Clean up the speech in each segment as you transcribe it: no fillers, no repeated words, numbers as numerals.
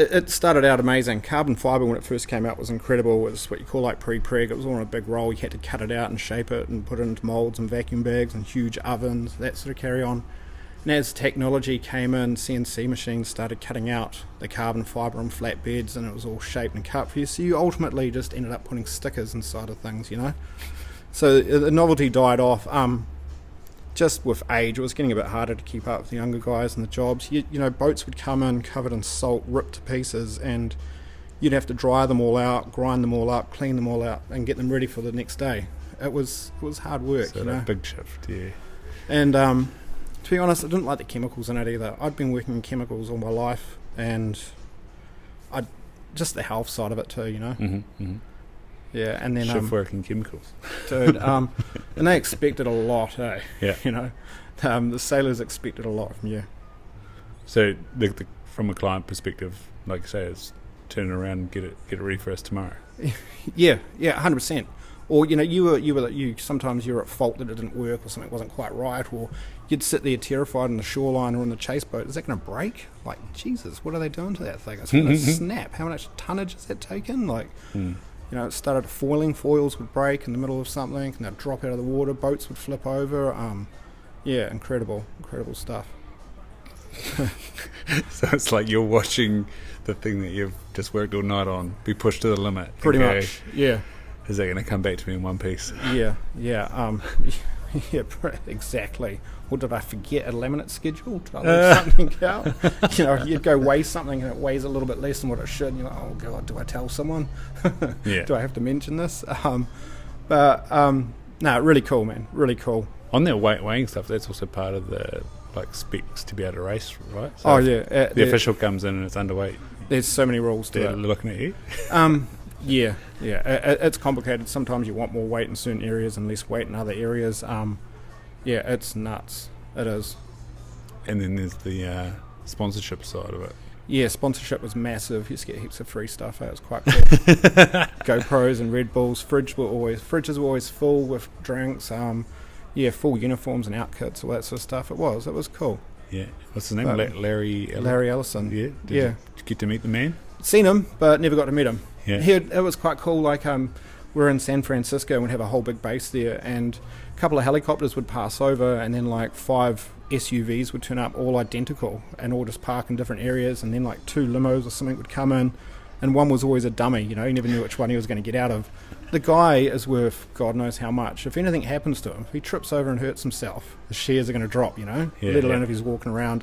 It started out amazing. Carbon fibre, when it first came out, was incredible. It was what you call like pre-preg. It was all in a big roll. You had to cut it out and shape it and put it into moulds and vacuum bags and huge ovens, that sort of carry on. And as technology came in, CNC machines started cutting out the carbon fibre on flatbeds, and it was all shaped and cut for you. So you ultimately just ended up putting stickers inside of things, you know. So the novelty died off. Just with age, it was getting a bit harder to keep up with the younger guys and the jobs. You know, boats would come in covered in salt, ripped to pieces, and you'd have to dry them all out, grind them all up, clean them all out, and get them ready for the next day. It was hard work, so you know. Big shift, yeah. And to be honest, I didn't like the chemicals in it either. I'd been working in chemicals all my life, and just the health side of it too, you know. Mm-hmm, mm-hmm. Yeah, and then shift work in chemicals, dude. And they expected a lot, eh? Yeah, you know, the sailors expected a lot from you. So, from a client perspective, like you say, it's turn it around and get it ready for us tomorrow. Yeah, 100%. Or you know, you sometimes you're at fault that it didn't work or something wasn't quite right, or you'd sit there terrified on the shoreline or on the chase boat. Is that going to break? Like, Jesus, what are they doing to that thing? It's going to snap. How much tonnage is that taken? Like. You know, it started foiling. Foils would break in the middle of something, and they'd drop out of the water. Boats would flip over. Yeah, incredible stuff. So it's like you're watching the thing that you've just worked all night on be pushed to the limit. Pretty much, yeah. Is that going to come back to me in one piece? Yeah. Yeah, exactly. Or did I forget a laminate schedule? Did I leave something out? You know, you'd go weigh something and it weighs a little bit less than what it should. And you're like, oh God, do I tell someone? Yeah. Do I have to mention this? No, really cool, man. Really cool. On that weighing stuff, that's also part of the specs to be able to race, right? So the official comes in and it's underweight. There's so many rules to they're it. Looking at you. Yeah. It's complicated. Sometimes you want more weight in certain areas and less weight in other areas. Yeah, it's nuts. It is. And then there's the sponsorship side of it. Yeah, sponsorship was massive. You used to get heaps of free stuff. It was quite cool. GoPros and Red Bulls. Fridges were always full with drinks. Full uniforms and outfits, all that sort of stuff. It was cool. Yeah. What's his name? Larry Ellison. Yeah. Did you get to meet the man? Seen him, but never got to meet him. Yeah. It was quite cool. Like we're in San Francisco and we'd have a whole big base there, and a couple of helicopters would pass over, and then like 5 SUVs would turn up, all identical, and all just park in different areas, and then like 2 limos or something would come in, and one was always a dummy. You know, you never knew which one he was going to get out of. The guy is worth God knows how much. If anything happens to him, if he trips over and hurts himself, the shares are going to drop, you know, let alone if he's walking around.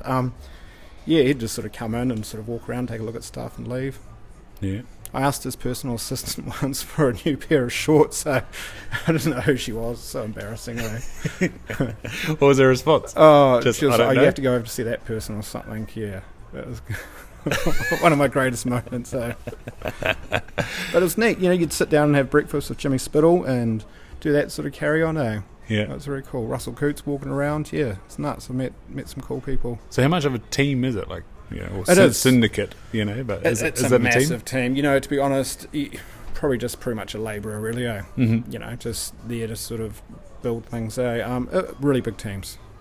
He'd just sort of come in and sort of walk around, take a look at stuff and leave. Yeah. I asked his personal assistant once for a new pair of shorts, so I didn't know who she was. So embarrassing, eh? What was her response? Oh, just, she was like, you have to go over to see that person or something. Yeah, that was one of my greatest moments. So. But it was neat. You know, you'd sit down and have breakfast with Jimmy Spittle and do that sort of carry on, eh? Yeah. That was very cool. Russell Coots walking around. Yeah, it's nuts. I met some cool people. So how much of a team is it? Like, you know, or it is. Syndicate, you know, but it's is a it massive team? You know, to be honest, probably just pretty much a labourer, really, eh? Mm-hmm. You know, just there to sort of build things, eh? Really big teams.